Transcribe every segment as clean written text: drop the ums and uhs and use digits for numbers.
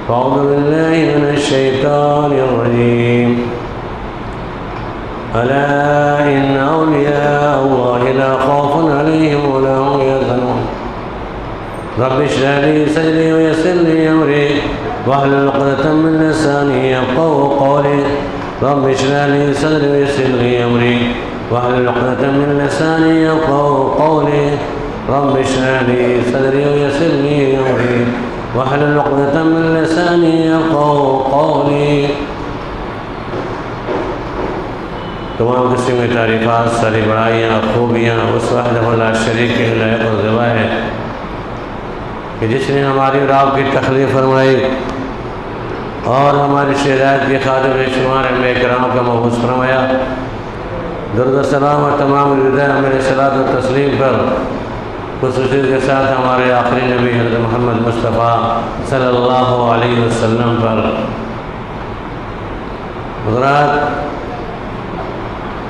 أعوذ بالله من الشيطان الرجيم ألا إن أولياء الله لا خوف عليهم ولا هم يحزنون رب اشرح لي صدري ويسر لي أمري واحلل عقدة من لساني يفقهوا قولي رب اشرح لي صدري ويسر لي أمري واحلل عقدة من لساني يفقهوا قولي رب اشرح لي صدري ويسر لي أمري واحلل عقدة من لساني يفقهوا قولي. تمام قسم میں تعریفات، ساری بڑائیاں، خوبیاں اس وحدہ لا شریک کے لائق و ذبح ہے کہ جس نے ہماری اور آپ کی تخلیق فرمائی اور ہماری شہدایت کے خادم شمار انبیاء کرام کا مبعوث فرمایا. درود و سلام اور تمام رضا میرے صلاۃ و تسلیم پر خصوصیت کے ساتھ ہمارے آخری نبی حضرت محمد مصطفیٰ صلی اللہ علیہ وسلم پر. حضرات،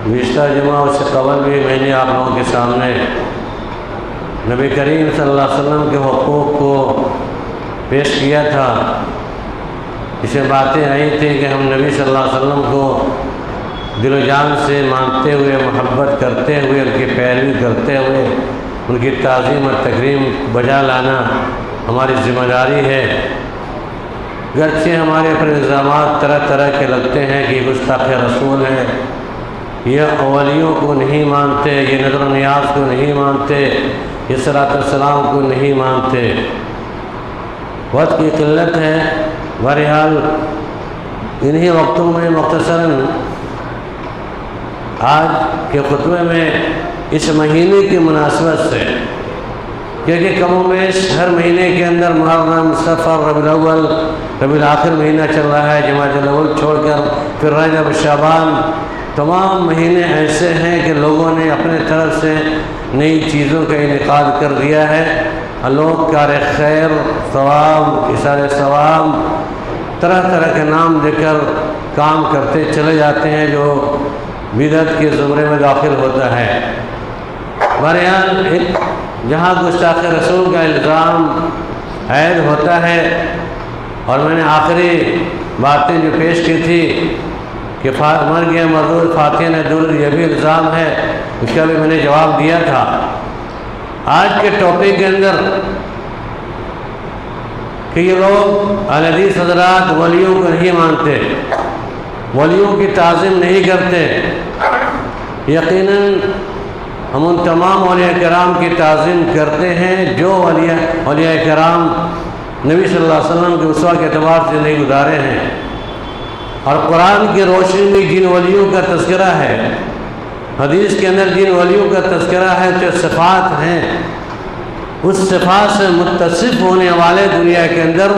بیشتر جمعہ سے قبل بھی میں نے آپ لوگوں کے سامنے نبی کریم صلی اللہ علیہ وسلم کے حقوق کو پیش کیا تھا. اس میں باتیں آئی تھیں کہ ہم نبی صلی اللہ علیہ وسلم کو دل و جان سے مانتے ہوئے، محبت کرتے ہوئے، ان کی پیروی کرتے ہوئے ان کی تعظیم اور تکریم بجا لانا ہماری ذمہ داری ہے. گرچہ ہمارے پر الزامات طرح طرح کے لگتے ہیں کہ یہ گستاخ رسول ہے، یہ اولیوں کو نہیں مانتے، یہ نظر و نیاز کو نہیں مانتے، یہ صلاۃ السلام کو نہیں مانتے. وقت کی قلت ہے. بہرحال انہی وقتوں میں مختصراً آج کے خطبے میں اس مہینے کی مناسبت سے، کیونکہ کم و بیش ہر مہینے کے اندر محرم، صفر، ربیع الاول، ربیع الآخر مہینہ چل رہا ہے، جمادی الاول چھوڑ کر پھر رجب، شعبان، تمام مہینے ایسے ہیں کہ لوگوں نے اپنے طرف سے نئی چیزوں کا انعقاد کر دیا ہے. لوگ کار خیر، ثواب، اثار ثواب، طرح طرح کے نام دے کر کام کرتے چلے جاتے ہیں جو بدعت کے زمرے میں داخل ہوتا ہے. بہرحال جہاں گستاخ رسول کا الزام عائد ہوتا ہے، اور میں نے آخری باتیں جو پیش کی تھی کہ مر گیا مردود فاتح نے دور، یہ بھی الزام ہے، اس کا بھی میں نے جواب دیا تھا. آج کے ٹاپک کے اندر کہ یہ لوگ اہل حدیث حضرات ولیوں کو نہیں مانتے، ولیوں کی تعظیم نہیں کرتے. یقیناً ہم ان تمام اولیاء کرام کی تعظیم کرتے ہیں جو اولیاء کرام نبی صلی اللہ علیہ وسلم کے اسوہ کے اعتبار سے نہیں گزارے ہیں، اور قرآن کی روشنی میں جن ولیوں کا تذکرہ ہے، حدیث کے اندر جن ولیوں کا تذکرہ ہے جو صفات ہیں، اس صفات سے متصف ہونے والے دنیا کے اندر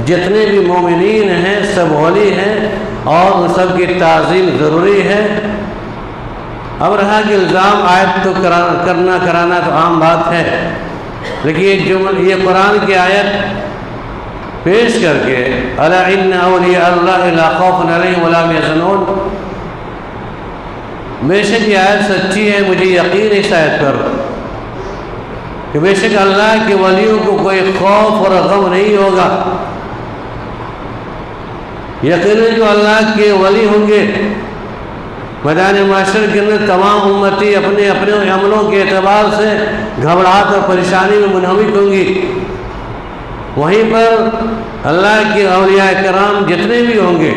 جتنے بھی مومنین ہیں سب ولی ہیں، اور ان سب کی تعظیم ضروری ہے. اب رہا کہ الزام عائد تو کرانا تو عام بات ہے، لیکن یہ قرآن کی آیت پیش کر کے الا ان اولیاء اللہ لا خوف علیہم ولا هم یحزنون، بے شک یہ آیت سچی ہے. مجھے یقین اس آیت پر کہ بے شک اللہ کے ولیوں کو کوئی خوف اور غم نہیں ہوگا. یقیناً جو اللہ کے ولی ہوں گے میدان معاشر کے اندر تمام امتی اپنے اپنے عملوں کے اعتبار سے گھبراہٹ اور پریشانی میں منہمک ہوں گی. وہیں پر اللہ کے اولیاء کرام جتنے بھی ہوں گے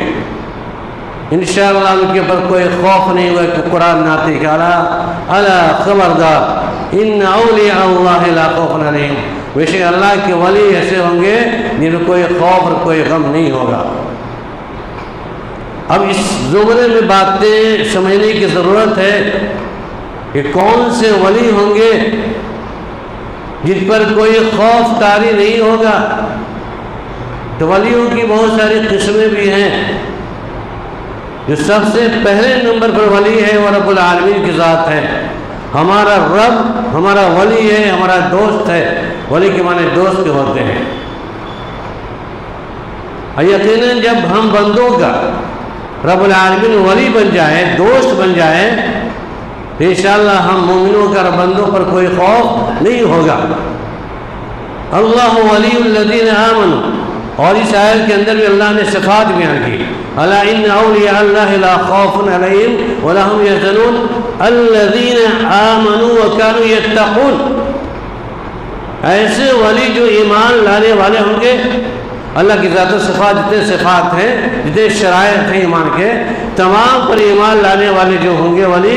انشاءاللہ ان کے پر کوئی خوف نہیں ہوگا کہ قرآن ناطق کہ الا خبردار ان اولیاء اللہ لا خوف علیہم، بے شک اللہ کے ولی ایسے ہوں گے جن کو کوئی خوف اور کوئی غم نہیں ہوگا. اب اس زمرے میں باتیں سمجھنے کی ضرورت ہے کہ کون سے ولی ہوں گے جن پر کوئی خوف طاری نہیں ہوگا. تو ولیوں کی بہت ساری قسمیں بھی ہیں. جو سب سے پہلے نمبر پر ولی ہے وہ رب العالمین کی ذات ہے. ہمارا رب ہمارا ولی ہے، ہمارا دوست ہے. ولی کے معنی دوست کے ہوتے ہیں. یقیناً جب ہم بندوں کا رب العالمین ولی بن جائے، دوست بن جائے، تو انشاءاللہ ہم مومنوں کا بندوں پر کوئی خوف نہیں ہوگا. اللہ ولی الذین آمنوا اور اس آیت کے اندر بھی اللہ نے صفات بیان کی، الا ان اولیاء اللہ لا خوف علیہم ولا هم یحزنون الذین آمنوا وکانوا یتقون، ایسے ولی جو ایمان لانے والے ہوں گے، اللہ کی ذات و صفات جتنے صفات ہیں، جتنے شرائط ہیں ایمان کے، تمام پر ایمان لانے والے جو ہوں گے ولی،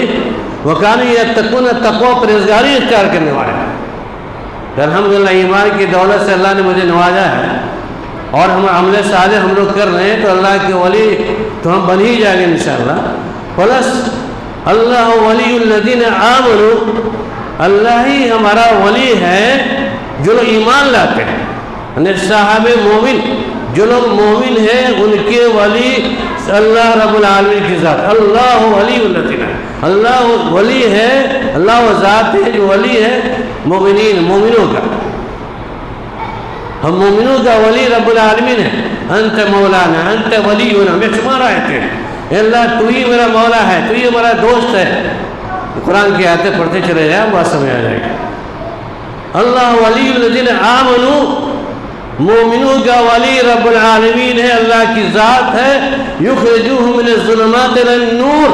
وکانوا یتقون، تقوی پرہیزگاری اختیار کرنے والے۔ الحمدللہ ایمان کی دولت سے اللہ نے مجھے نوازا ہے اور ہم عمل صالح ہم لوگ کر رہے ہیں، تو اللہ کے ولی تو ہم بن ہی جائیں گے انشاءاللہ۔ پلس اللہ ولی الذین آمنوا، اللہ ہی ہمارا ولی ہے جو لوگ ایمان لاتے ہیں، یعنی صاحب مومن، جو لوگ مومن ہیں ان کے ولی اللہ رب العالمین کی ذات، اللہ ولی الذین، اللہ ولی ہے، اللہ وہ ذات ہے جو ولی ہے مومنین، مومنوں کا، ہم مومنوں کا ولی رب العالمین ہے۔ انت مولانا انت ولینا، میں شمار آئے تھے، اللہ تو ہی میرا مولا ہے، تو ہی ہمارا دوست ہے۔ قرآن کی آیتیں پڑھتے چلے جائیں، بات سمجھ آ جائے گی۔ اللہ ولی الذین آمنوا، مومنوں کا ولی رب العالمین ہے، اللہ کی ذات ہے، یخرجوہم من الظلمات الی النور،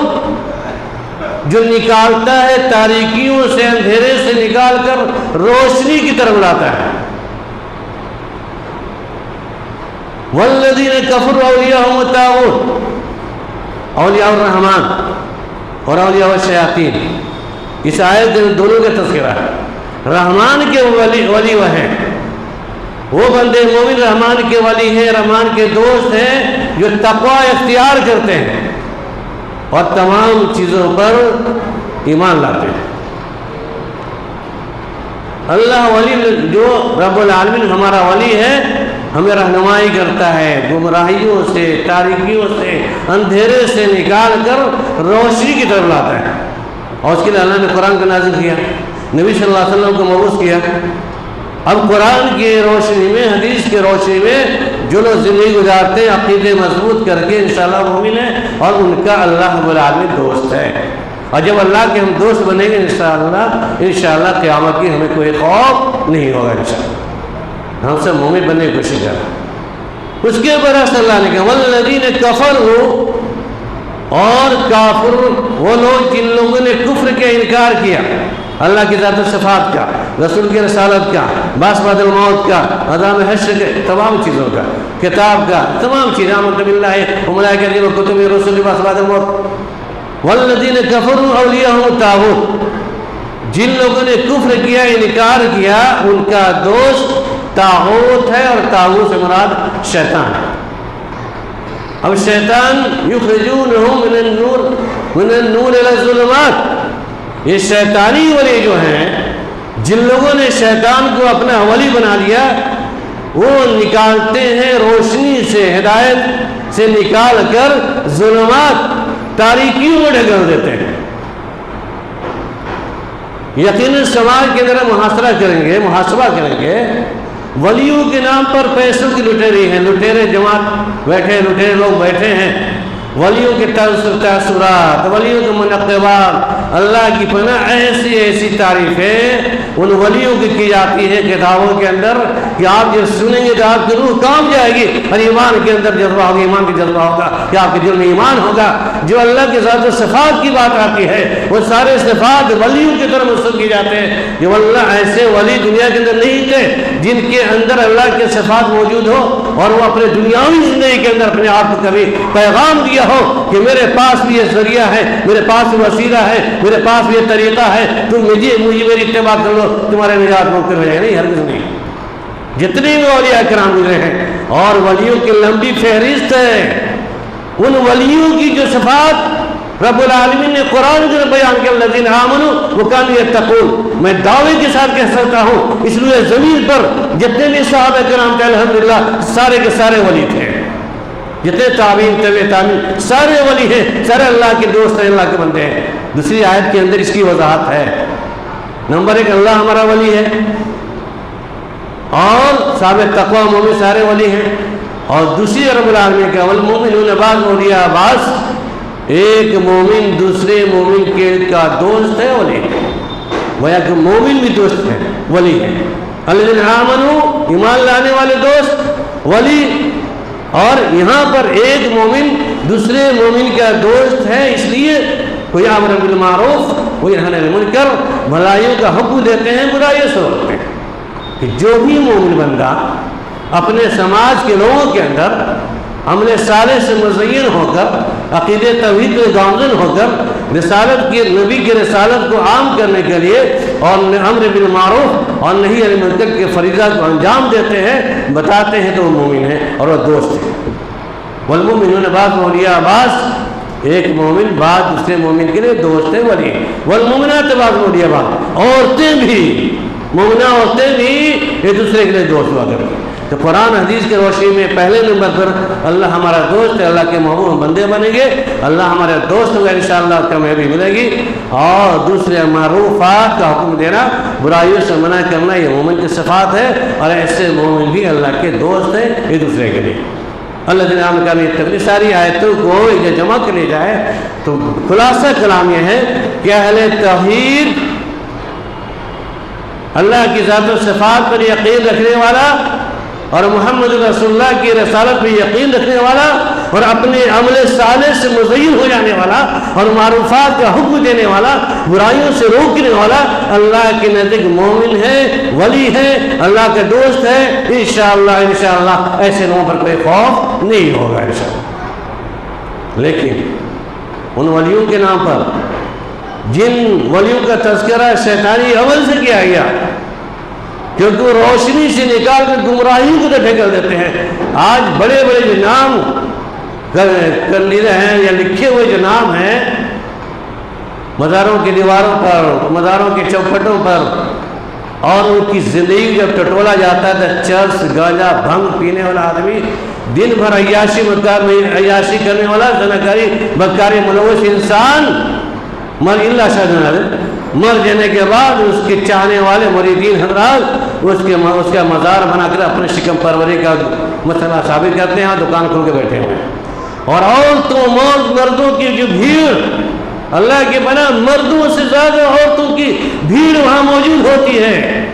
جو نکالتا ہے تاریکیوں سے، اندھیرے سے نکال کر روشنی کی طرف لاتا ہے۔ والذین کفروا اولیاءہم الطاغوت، اولیاء الرحمن اور اولیاء الشیاطین، اس آیت میں دونوں کا تذکرہ ہے۔ رحمان کے ولی وہ ہیں، وہ بندے مومن رحمان کے ولی ہیں، رحمان کے دوست ہیں، جو تقوی اختیار کرتے ہیں اور تمام چیزوں پر ایمان لاتے ہیں۔ اللہ ولی جو رب العالمین ہمارا ولی ہے، ہمیں رہنمائی کرتا ہے، گمراہیوں سے، تاریکیوں سے، اندھیرے سے نکال کر روشنی کی طرف لاتا ہے، اور اس کے لیے اللہ نے قرآن کو نازل کیا، نبی صلی اللہ علیہ وسلم کو مبعوث کیا۔ اب قرآن کی روشنی میں، حدیث کی روشنی میں جو لوگ زندگی گزارتے ہیں عقیدے مضبوط کر کے، انشاءاللہ مومن ہیں اور ان کا اللہ رب العالمین دوست ہے، اور جب اللہ کے ہم دوست بنیں گے انشاءاللہ قیامت کی ہمیں کوئی خوف نہیں ہوگا انشاءاللہ۔ ہم سب مومن بننے کی کوشش کریں۔ اس کے برعکس اللہ نے کہا والذین کفروا، اور کافر وہ لوگ جن لوگوں نے کفر کے انکار کیا، اللہ کی ذات و صفات کا، رسول کی رسالت کا، بعث بعد الموت کا، عذاب حشر کے، تمام چیزوں کا، کتاب کا، تمام چیزیں، آمنت باللہ وملائکتہ وکتبہ ورسلہ بعث بعد الموت۔ والذین کفروا اولیاءہم الطاغوت، جن لوگوں نے کفر کیا، انکار کیا، ان کا دوست طاغوت ہے، اور طاغوت سے مراد شیطان ہے۔ اب شیطان یخرجونہم من النور الی الظلمات، یہ شیطانی ولی جو ہیں، جن لوگوں نے شیطان کو اپنا ولی بنا لیا، وہ نکالتے ہیں روشنی سے، ہدایت سے نکال کر ظلمات، تاریکیوں میں ڈھکیل دیتے ہیں۔ یقیناً سماج کے اندر محاصرہ کریں گے، محاسبہ کریں گے، ولیوں کے نام پر پیسوں کی لٹیری ہیں، لٹیرے جماعت بیٹھے، لٹیرے لوگ بیٹھے ہیں، ولیوں کے تاثرات، ولیوں کے منقبات، اللہ کی پناہ ایسی ایسی تعریفیں ان ولیوں کی جاتی ہے کتابوں کے اندر کہ آپ جب سنیں گے تو آپ کی روح کام جائے گی، اور ایمان کے اندر جذبہ ہوگا، ایمان کا جذبہ ہوگا کہ آپ کے دل میں ایمان ہوگا۔ جو اللہ کے ذات و صفات کی بات آتی ہے، وہ سارے صفات ولیوں کی طرف منسوب کیے جاتے ہیں۔ جو اللہ ایسے ولی دنیا کے اندر نہیں تھے جن کے اندر اللہ کے صفات موجود ہو، اور وہ اپنے دنیاوی زندگی کے اندر اپنے آپ کو کبھی پیغام دیا ہو کہ میرے پاس بھی یہ ذریعہ ہے، میرے پاس بھی وسیلہ ہے، میرے پاس بھی یہ طریقہ ہے، تم مجھے میری اتباع کر لو، تمہارے نجات ممکن ہو جائے۔ نہیں، ہرگز نہیں۔ جتنے بھی اولیاء کرام گزرے ہیں، اور ولیوں کی لمبی فہرست ہے، ان ولیوں کی جو صفات رب العالمین نے قرآن کے بیان کیا، الذین آمنوا وکانوا یتقون، میں دعوے کے ساتھ کہہ سکتا ہوں اس لیے زمین پر جتنے بھی صحابہ کرام تھے الحمدللہ سارے کے سارے ولی تھے، جتنے تابعین تابعین سارے ولی ہیں، سارے اللہ کے دوست ہیں، اللہ کے بندے ہیں۔ دوسری آیت کے اندر اس کی وضاحت ہے۔ نمبر ایک، اللہ ہمارا ولی ہے، اور صاحب تقوی مومن سارے ولی ہیں، اور دوسری رب العالمین کا والمؤمنون بعض اولیاء بعض، ایک مومن دوسرے مومن کے کا دوست ہے، ولی ہے، گویا کہ مومن بھی دوست ہے، ولی ہے۔ الذین آمنوا، ایمان لانے والے دوست، ولی، اور یہاں پر ایک مومن دوسرے مومن کا دوست ہے، اس لیے کوئی امر بالمعروف کوئی نہی عن المنکر، بھلائیوں کا حکم دیتے ہیں، برائیوں سے روکتے ہیں، کہ جو بھی مومن بندہ اپنے سماج کے لوگوں کے اندر عمل صالح سے مزین ہو کر، عقید توحید میں گامزن ہو کر رسالت کی، نبی کی رسالت کو عام کرنے کے لیے اور امر بالمعروف اور نہی عن المنکر کے فریضہ کو انجام دیتے ہیں، بتاتے ہیں، تو وہ مومن ہیں اور وہ دوست ہیں۔ والمؤمنون بعضهم اولیاء بعض، ایک مومن بعض دوسرے مومن کے لیے دوست ہے، ولی۔ والمؤمنات بعضهم اولیاء بعض، عورتیں بھی، مومنہ عورتیں بھی ایک دوسرے کے لیے دوست ہوا کرتی ہیں۔ تو قرآن حدیث کے روشنی میں پہلے نمبر پر اللہ ہمارا دوست ہے، اللہ کے محبوب بندے بنیں گے، اللہ ہمارا دوست ہوگا، انشاءاللہ کامیابی ملے گی۔ اور دوسرے معروفات کا حکم دینا، برائیوں سے منع کرنا، یہ مومن کی صفات ہے، اور ایسے مومن بھی اللہ کے دوست ہیں ایک دوسرے کے لیے۔ اللہ جناب کا یہ ساری آیتوں کو جمع کر لی جائے تو خلاصہ کلام یہ ہے کہ اہل توحید اللہ کی ذات و صفات پر یقین رکھنے والا اور محمد رسول اللہ کی رسالت پر یقین رکھنے والا اور اپنے عمل صالح سے مزین ہو جانے والا اور معروفات کا حکم دینے والا، برائیوں سے روکنے والا اللہ کے نزدیک مومن ہے، ولی ہے، اللہ کا دوست ہے۔ انشاءاللہ ایسے لوگوں پر کوئی خوف نہیں ہوگا انشاءاللہ۔ لیکن ان ولیوں کے نام پر جن ولیوں کا تذکرہ شیطانی عمل سے کیا گیا، کیونکہ وہ روشنی سے نکال کر گمراہی کو تو ڈھکیل دیتے ہیں۔ آج بڑے بڑے جو نام کر لیے ہیں یا لکھے ہوئے جو نام ہیں مزاروں کی دیواروں پر، مزاروں کے چوکھٹوں پر، اور ان کی زندگی جب ٹٹولا جاتا ہے تو چرس، گانجا، بھنگ پینے والا آدمی، دن بھر عیاشی کرنے والا، زناکاری بدکاری ملوث انسان، مر جانے کے بعد اس کے چاہنے والے مریدین حضرات اس کا مزار بنا کر اپنے شکم پروری کا مسئلہ ثابت کرتے ہیں، دکان کھول کے بیٹھے ہوئے ہیں۔ اور عورتوں مردوں کی جو بھیڑ، اللہ کے بنا مردوں سے زیادہ عورتوں کی بھیڑ وہاں موجود ہوتی ہے۔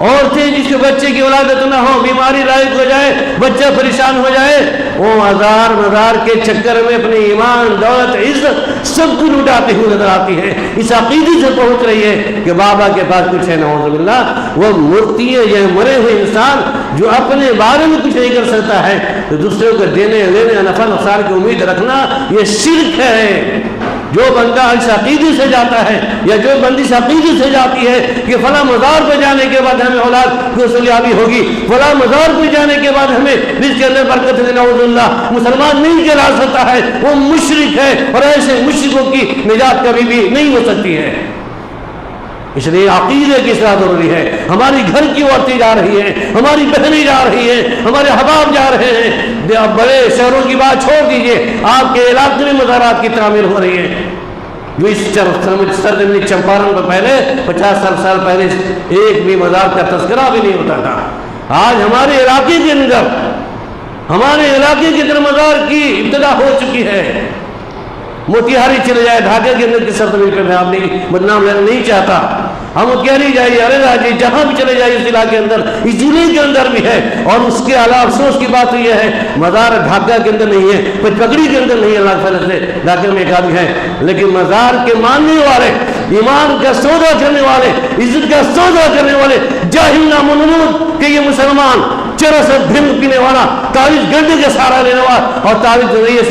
عورتیں جس کے بچے کی ولادت نہ ہو، بیماری لاحق ہو جائے، بچہ پریشان ہو جائے، وہ مزار کے چکر میں اپنے ایمان، دولت، عزت سب کو لوٹاتے ہوئے نظر آتی ہے۔ اس عقیدے سے پہنچ رہی ہے کہ بابا کے پاس کچھ ہے، نعوذ باللہ۔ وہ مورتی ہے، یہ مرے ہوئے انسان جو اپنے بارے میں کچھ نہیں کر سکتا ہے، تو دوسروں کو دینے لینے نفع نقصان کی امید رکھنا یہ شرک ہے۔ جو بندہ اس عقیدے سے جاتا ہے یا جو بندی اس عقیدے سے جاتی ہے کہ فلاں مزار پہ جانے کے بعد ہمیں اولاد کی حصولیابی ہوگی، فلاں مزار پہ جانے کے بعد ہمیں رزق کے اندر برکت ہے، نعوذ باللہ، مسلمان نہیں کہلا سکتا ہے، وہ مشرک ہے، اور ایسے مشرکوں کی نجات کبھی بھی نہیں ہو سکتی ہے۔ اس لیے عقیدے کی اصلاح ضروری ہے۔ ہماری گھر کی عورتیں جا رہی ہیں، ہماری بہنیں جا رہی ہیں، ہمارے احباب جا رہے ہیں، بڑے شہروں کی بات چھوڑ دیجئے، آپ کے علاقے میں مزارات کی تعمیر ہو رہی ہے۔ جو اس سرزمین چمپارن پر پہلے 50 سال پہلے ایک بھی مزار کا تذکرہ بھی نہیں ہوتا تھا، آج ہمارے علاقے کے اندر، ہمارے علاقے کے اندر مزار کی ابتدا ہو چکی ہے۔ موتیہاری چلے جائے، ڈھاکہ کے اندر کی سرزمین پہ، میں اپنی بدنام لینا نہیں چاہتا، ہم موتیہاری جائیے، ارے راجی، جہاں بھی چلے جائیے اس علاقے کے اندر، اس ضلع کے اندر بھی ہے۔ اور اس کے علاوہ افسوس کی بات یہ ہے مزار ڈھاکہ کے اندر نہیں ہے، پگڑی کے اندر نہیں ہے، اللہ تعالیٰ سے ڈھاکہ میں ایک آدمی ہے، لیکن مزار کے ماننے والے، ایمان کا سودا کرنے والے، عزت کا سودا کرنے والے، جاہل نامنود کہ یہ مسلمان چرس بھنگ پینے والا، تعویذ گنڈے کا سہارا لینے والا، اور تعویذ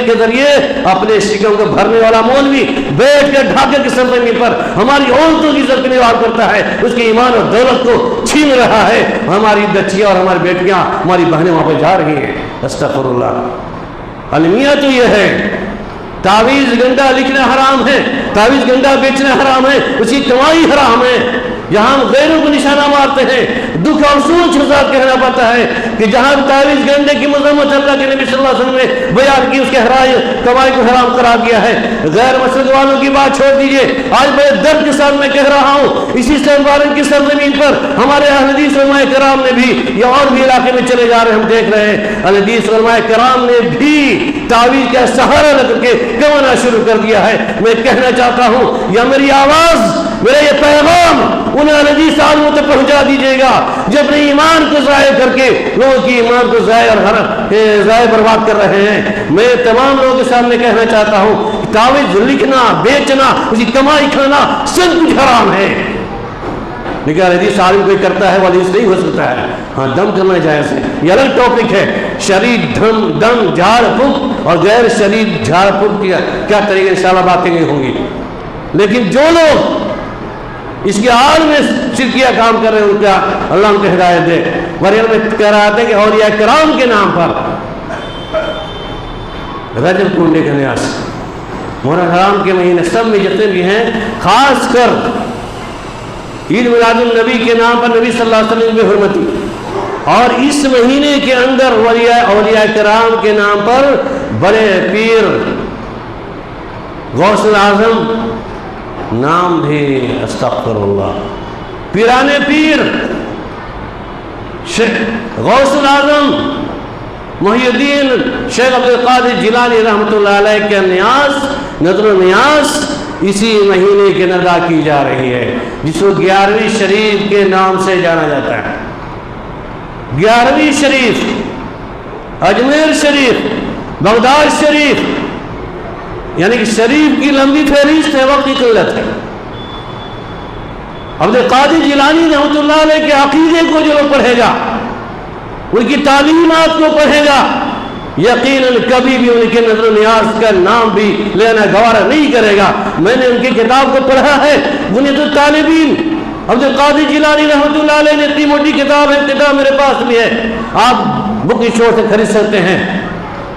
کے ذریعے اپنے شکم کو بھرنے والا مولوی بیٹھ کر ڈھاکہ کی سرزمین پر ہماری عورتوں کی عزت نوار کرتا ہے، اس کے ایمان اور دولت کو چھین رہا ہے۔ ہماری بچیاں اور ہماری بیٹیاں، ہماری بہنیں وہاں پہ جا رہی ہیں۔ استغفر اللہ۔ المیہ تو یہ ہے، تعویذ گنڈا لکھنا حرام ہے، تعویذ گنڈا بیچنا حرام ہے، اس کی کمائی حرام ہے۔ جہاں ہم غیروں کو نشانہ مارتے ہیں، دکھ اور سوچ کے ساتھ کہنا پڑتا ہے کہ جہاں تعویذ گنڈے کی مذمت اللہ کے نبی صلی اللہ علیہ وسلم نے بیان کی، اس کے کمائی کو حرام قرار دیا ہے۔ غیر مسلک والوں کی بات چھوڑ دیجئے، آج بڑے درد کے ساتھ میں کہہ رہا ہوں، اسی سرزمین کی سرزمین پر ہمارے اہل حدیث علماء کرام نے بھی، یا اور بھی علاقے میں چلے جا رہے ہم دیکھ رہے ہیں، اہل حدیث علماء کرام نے بھی تعویذ کا سہارا لگ کے گوانا شروع کر دیا ہے۔ میں کہنا چاہتا ہوں، یا میری آواز، میرا یہ پیغام ان حدیث عالموں تک پہنچا دیجیے گا جو اپنے ایمان کو ضائع کر کے لوگوں کی ایمان کو ضائع برباد کر رہے ہیں۔ میں تمام لوگوں کے سامنے کہنا چاہتا ہوں، تعویذ لکھنا، بیچنا، اسی کمائی کھانا سب کچھ حرام ہے، لیکن حدیث عالم کوئی کرتا ہے وہ حدیث نہیں ہو سکتا ہے۔ ہاں دم کرنا جائز ہے، یہ الگ ٹاپک ہے۔ شریر دم جھاڑ پھونک اور غیر شریر جھاڑ پھونک کیا طریقے انشاءاللہ باتیں نہیں ہوں گی، لیکن جو لوگ اس کے حال میں شرکیہ کام کر رہے ہیں ان کا اللہ ان کو ہدایت دے۔ مریم میں کہہ رہا تھا کہ اولیاء کرام کے نام پر رجب کنڈے کا نیاز، محرم حرام کے مہینے سب میں جتنے بھی ہیں، خاص کر عید میلاد النبی کے نام پر نبی صلی اللہ علیہ وسلم کی حرمتی، اور اس مہینے کے اندر اولیاء کرام کے نام پر بڑے پیر غوث الاعظم نام بھی استغفر اللہ، پیرانے پیر غوث الاعظم محی الدین شیخ عبدالقادر جیلانی رحمۃ اللہ علیہ کے نیاز، نذر و نیاز اسی مہینے کے ادا کی جا رہی ہے، جس کو 11ویں شریف کے نام سے جانا جاتا ہے۔ 11ویں شریف، اجمیر شریف، بغداد شریف، یعنی کہ شریف کی لمبی فہرست ہے، وقت کی قلت ہے۔ عبدالقادر جیلانی رحمۃ اللہ علیہ کے عقیدے کو جو پڑھے گا، ان کی تعلیمات کو پڑھے گا، یقیناً کبھی بھی ان کے نذر و نیاز کا نام بھی لینا گوارا نہیں کرے گا۔ میں نے ان کی کتاب کو پڑھا ہے، بنیاد الطالبین، عبدالقادر جیلانی رحمۃ اللہ علیہ نے اتنی موٹی کتاب ہے، کتاب میرے پاس بھی ہے، آپ بک اسٹور سے خرید سکتے ہیں۔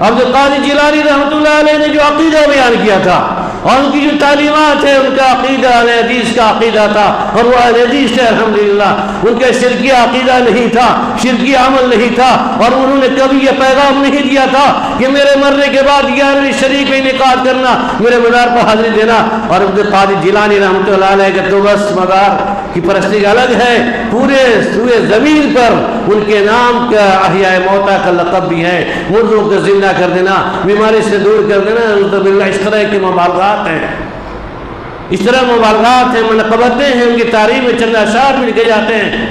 عبدالقادر جیلانی رحمۃ اللہ علیہ نے جو عقیدہ بیان کیا تھا اور ان کی جو تعلیمات ہے، ان کا عقیدہ اہل حدیث کا عقیدہ تھا، اور وہ اہل حدیث سے الحمدللہ، ان کا شرکی عقیدہ نہیں تھا، شرکی عمل نہیں تھا، اور انہوں نے کبھی یہ پیغام نہیں دیا تھا کہ میرے مرنے کے بعد 11ویں شریف میں انعقاد کرنا، میرے مزار پر حاضری دینا۔ اور عبدالقادر جیلانی رحمۃ اللہ علیہ کا تو بس مزار کی پرستی الگ ہے، پورے سوئے زمین پر ان کے نام کا احیاء موتا کا لقب بھی ہے، مردوں کو زندہ کر دینا، بیماری سے دور کر دینا۔ اس طرح کے مبالغات ہیں، اس طرح مبالغات ہیں، منقبتیں ہیں، ان کی تعریف میں چند اشعار بھی لکھے جاتے ہیں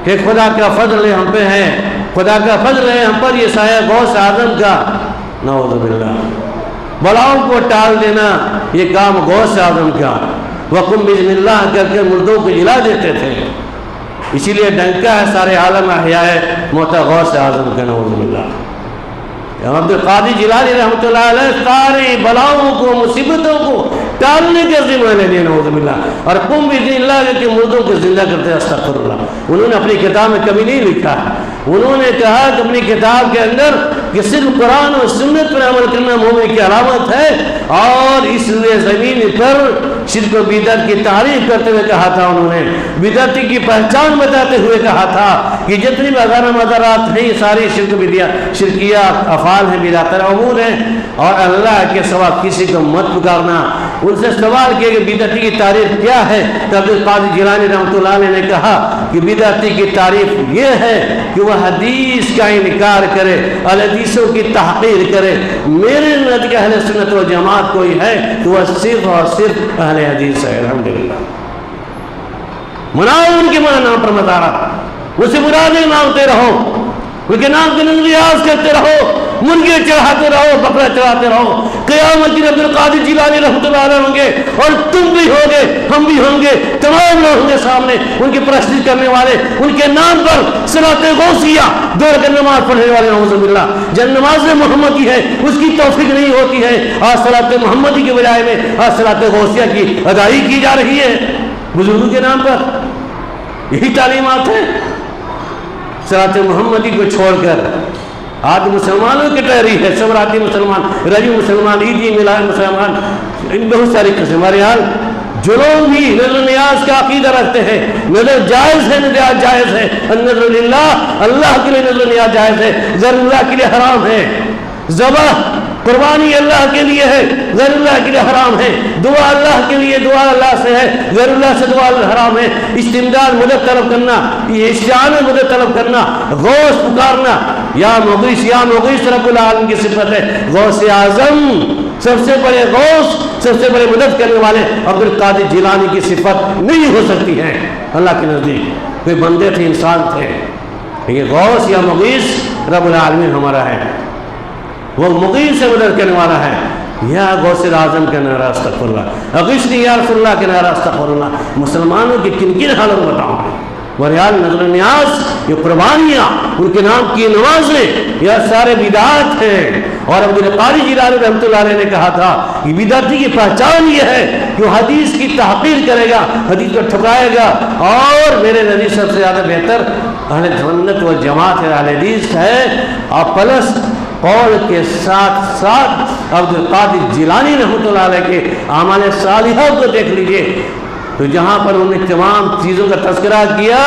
کہ خدا کا فضل ہم پہ ہے، خدا کا فضل ہے ہم پر، یہ سایہ غوث اعظم کا، نعوذ باللہ، بلاؤں کو ٹال دینا یہ کام غوث اعظم کا، وقم بسم اللہ کر کے مردوں کو جلا دیتے تھے، اسی لیے ڈنکا ہے سارے عالم احیاء موتا غوث اعظم کا، نعوذ باللہ۔ عبدالقادر جیلانی رحمۃ اللہ علیہ ساری بلاؤں کو، مصیبتوں کو ٹالنے کے ذمہ لینے، نعوذ باللہ، اور قم بذن اللہ کے مردوں کو زندہ کرتے ہیں، استغفر اللہ۔ انہوں نے اپنی کتاب میں کبھی نہیں لکھا، انہوں نے کہا کہ اپنی کتاب کے اندر کہ صرف قرآن اور سنت پر عمل کرنا مومن کی علامت ہے، اور اس لیے زمین پر شرک و بدعت کی تعریف کرتے ہوئے کہا تھا، انہوں نے بدعت کی پہچان بتاتے ہوئے کہا تھا کہ جتنی بھی اغانہ مدارات ہیں، ساری شرکیہ افعال ہیں، بدعت امور ہیں، اور اللہ کے سوا کسی کو مت پکارنا۔ ان سے سوال کیا کہ بدعتی کی تعریف کیا ہے، تو عبدالقادر جیلانی رحمۃ اللہ علیہ نے کہا کہ بدعتی کی تعریف یہ ہے کہ وہ حدیث کا انکار کرے، حدیثوں کی تحقیر کرے۔ میرے نزدیک اہل سنت و جماعت کوئی ہے تو وہ صرف اور صرف اہل حدیث ہے، الحمدللہ۔ مناؤ ان کے نام پر مزارات، اسے مرادیں مانگتے رہو، ان کے نام کے ریاض کرتے رہو، مرغے چڑھاتے رہو، بکرا چڑھاتے رہو، قیامت دن عبدالقادر جیلانی رحمۃ اللہ علیہ ہوں گے، اور تم بھی ہوں گے، ہم بھی ہوں گے، تمام لوگ ہوں گے سامنے ان کی پرستش کرنے والے، ان کے نام پر صلاۃ غوثیہ دوڑ کر نماز پڑھنے والے، نعوذ باللہ۔ جب نماز محمدی ہے اس کی توفیق نہیں ہوتی ہے، آج صلاۃ محمدی کے بجائے میں آج صلاۃ غوثیہ کی ادائیگی کی جا رہی ہے بزرگوں کے نام پر۔ یہی تعلیمات ہیں، صلاۃ محمدی کو چھوڑ کر آج مسلمانوں کی تحریک ہے، سمراتی مسلمان، رجی مسلمان، عیدی میلاد مسلمان، ان بہت ساری قسم۔ ہمارے حال جو لوگ بھی نذر نیاز کا عقیدہ رکھتے ہیں، نذر جائز ہے، نیاز جائز ہے، النذر للہ، اللہ کے لیے نذر نیاز جائز ہے، غیر اللہ کے لیے حرام ہے۔ ذبح قربانی اللہ کے لیے ہے، غیر اللہ کے لیے حرام ہے، دعا اللہ کے لیے، دعا اللہ سے ہے، غیر اللہ سے دعا حرام ہے، استمداد مدد طلب کرنا، یہ استعانہ مدد طلب کرنا، غوث پکارنا، یا مغیث رب العالمین کی صفت ہے، غوث اعظم سب سے بڑے غوث، سب سے بڑے مدد کرنے والے عبد القادر جیلانی کی صفت نہیں ہو سکتی ہے اللہ کے نزدیک۔ کوئی بندے تھے، انسان تھے، لیکن غوث یا مغیث رب العالمین ہمارا ہے، وہ مغیث سے مدد کرنے والا ہے۔ یا غوث اعظم کا نعرہ استغفر اللہ، اغثنی یا رسول اللہ کے نعرہ استغفر اللہ۔ مسلمانوں کی کن کن حالت بتاؤں، وریال نظر نیاز، یہ قربانیاں، ان کے نام کی نمازیں، یہ سارے بدعات ہیں۔ اور عبد القادر جیلانی رحمۃ اللہ علیہ نے کہا تھا کہ بدعتی کی پہچان یہ ہے کہ وہ حدیث کی تحقیر کرے گا، حدیث کو ٹھکرائے گا، اور میرے نزدیک سب سے زیادہ بہتر اہل سنت و جماعت اہل حدیث ہے، اور پلس قول کے ساتھ ساتھ عبد القادر جیلانی رحمۃ اللہ علیہ کے اعمال صالحہ کو دیکھ لیجئے، تو جہاں پر انہوں نے تمام چیزوں کا تذکرہ کیا،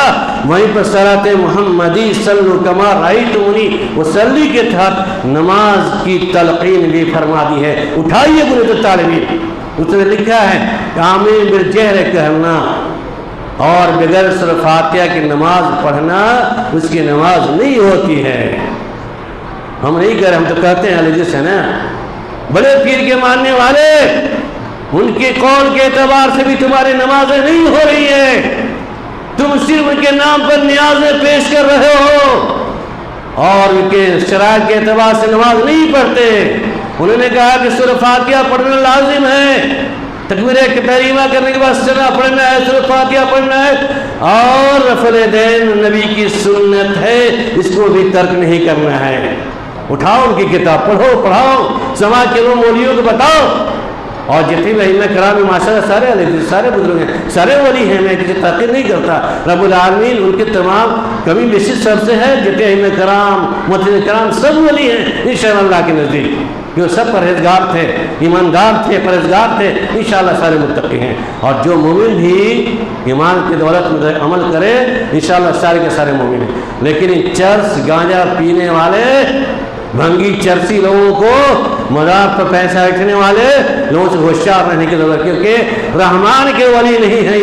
وہیں پر صلاۃ محمدی صلو کما رأیتمونی وصلی کے تحت نماز کی تلقین بھی فرما دی ہے۔ اٹھائیے بنید الطالبین، اس نے لکھا ہے کہ آمین بالجہر کہنا اور بغیر سورہ فاتحہ کی نماز پڑھنا اس کی نماز نہیں ہوتی ہے۔ ہم نہیں کہہ رہے، ہم تو کہتے ہیں اہل حدیث ہے نا، بڑے پیر کے ماننے والے، ان کے قول کے اعتبار سے بھی تمہاری نمازیں نہیں ہو رہی ہیں، تم صرف ان کے نام پر نیازیں پیش کر رہے ہو اور ان کے شرائط کے اعتبار سے نماز نہیں پڑھتے۔ انہوں نے کہا کہ سورہ فاتحہ پڑھنا لازم ہے، تکبیر تحریمہ کرنے کے بعد سورہ پڑھنا ہے، سورہ فاتحہ پڑھنا ہے، اور رفع الیدین نبی کی سنت ہے، اس کو بھی ترک نہیں کرنا ہے۔ اٹھاؤ ان کی کتاب، پڑھاؤ، سماج کے لوگ مولویوں کو بتاؤ، اور جتنے بھی ائمہ کرام میں ماشاءاللہ سارے علیہ سارے بزرگ ہیں، سارے ولی ہیں، میں کسی تحقیر نہیں کرتا۔ رب العالمین ان کے تمام کمی بیشی سب سے ہے، جتنے ائمہ کرام محدثین کرام سب ولی ہیں انشاءاللہ اللہ کے نزدیک، جو سب پرہیزگار تھے، ایماندار تھے، پرہیزگار تھے، انشاءاللہ سارے متقی ہیں۔ اور جو مومن بھی ایمان کی دولت میں عمل کرے انشاءاللہ سارے کے سارے مومن ہیں۔ لیکن ان چرس گانجا پینے والے، بھنگی چرسی لوگوں کو، مذاق پر پیسہ اٹھنے والے لوگوں سے ہوشیار رہنے کی ضرورت، کیونکہ رحمان کے ولی نہیں ہیں،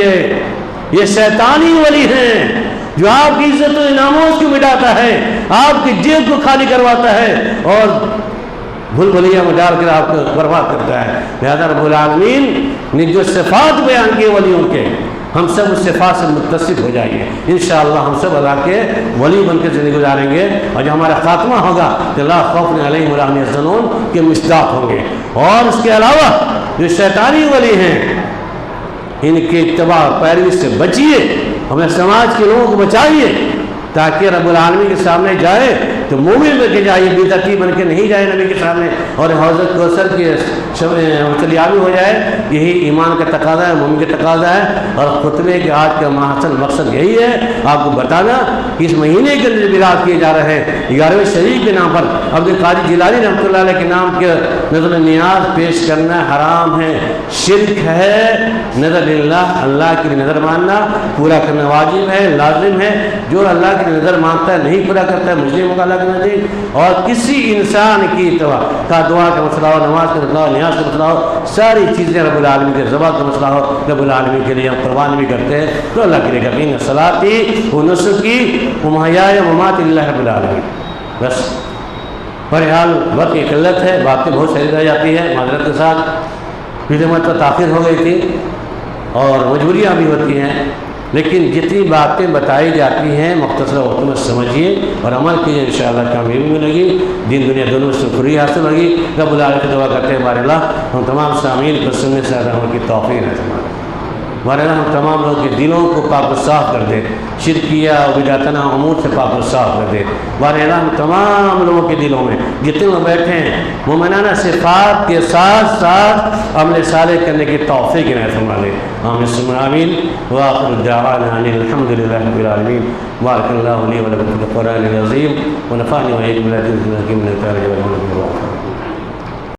یہ شیطانی ولی ہیں، جو آپ کی عزت و انعامات کو مٹاتا ہے، آپ کی جیب کو خالی کرواتا ہے، اور بھول بھلیا میں ڈال کر آپ کو برباد کرتا ہے۔ لہذا رب العالمین نے جو صفات بیان کیے ولیوں کے، ہم سب اس صفات سے متصف ہو جائیں گے انشاءاللہ، ہم سب اللہ کے ولی بن کے زندگی گزاریں گے، اور جو ہمارا خاتمہ ہوگا کہ لا خوف علیہم ولا هم يحزنون کے مصداق ہوں گے۔ اور اس کے علاوہ جو شیطانی ولی ہیں، ان کے اتباع پیروی سے بچیے، ہمیں سماج کے لوگوں کو بچائیے، تاکہ رب العالمین کے سامنے جائے تو مومن بن کے جائے، بدعتی بن کے نہیں جائے نبی کے سامنے، اور حوض کوثر کی چلیابی ہو جائے۔ یہی ایمان کا تقاضا ہے، مومن کا تقاضا ہے۔ اور خطبے کے آج کا محسن مقصد یہی ہے، آپ کو بتانا کہ اس مہینے کے اندر میلاد کیے جا رہے ہیں 11ویں شریف کے نام پر عبد القادر جیلانی رحمۃ اللہ علیہ کے نام کے نظر نیاز پیش کرنا حرام ہے، شرک ہے۔ نظر اللہ، اللہ کی نظر ماننا پورا کرنا واجب ہے، لازم ہے۔ جو اللہ کی نظر مانتا ہے نہیں پورا کرتا ہے مجرم ہوگا اللہ کے نزدیک۔ اور کسی انسان کی دعا کا مسئلہ ہو، نماز کا مسئلہ ہو، نیاز کا مسئلہ ہو، ساری چیزیں رب العالمین کے ذبح کا مسئلہ ہو، رب العالمین کے لیے ہم قربان بھی کرتے ہیں تو اللہ کے لیے کرتے ہیں۔ صلاتی و نسکی و محیائی و مماتی للہ رب العالمین۔ بس بہرحال وقت کی قلت ہے، باتیں بہت ساری رہ جاتی ہے، معذرت کے ساتھ پچھلے مت پر تاخیر ہو گئی تھی اور مجبوریاں بھی ہوتی ہیں، لیکن جتنی باتیں بتائی جاتی ہیں مختصر وقت میں سمجھیے اور عمل کیجیے، انشاءاللہ کامیابی ملے گی، دین دنیا دونوں سے سرخری حاصل ہوگی۔ رب العالمین کی دعا کرتے ہیں بار اللہ ہم تمام سامعین کو سننے سے عمل کی توفیق ہے، بار اللہ ہم تمام لوگوں کے دلوں کو پاک و صاف کر دے، شرکیہ و بدعتانہ امور سے پاک و صاف کر دے۔ بار اللہ ہم تمام لوگوں کے دلوں میں جتنے لوگ بیٹھے ہیں مومنانہ صفات کے ساتھ ساتھ عمل صالح کرنے کی توفیق عنایت فرما دے۔ آمین ثم آمین۔ وآخر دعوانا ان الحمد للہ رب العالمین۔ بارک اللہ لی و لکم فی القرآن العظیم ونفعنی وإياکم بالآیات والذکر الحکیم۔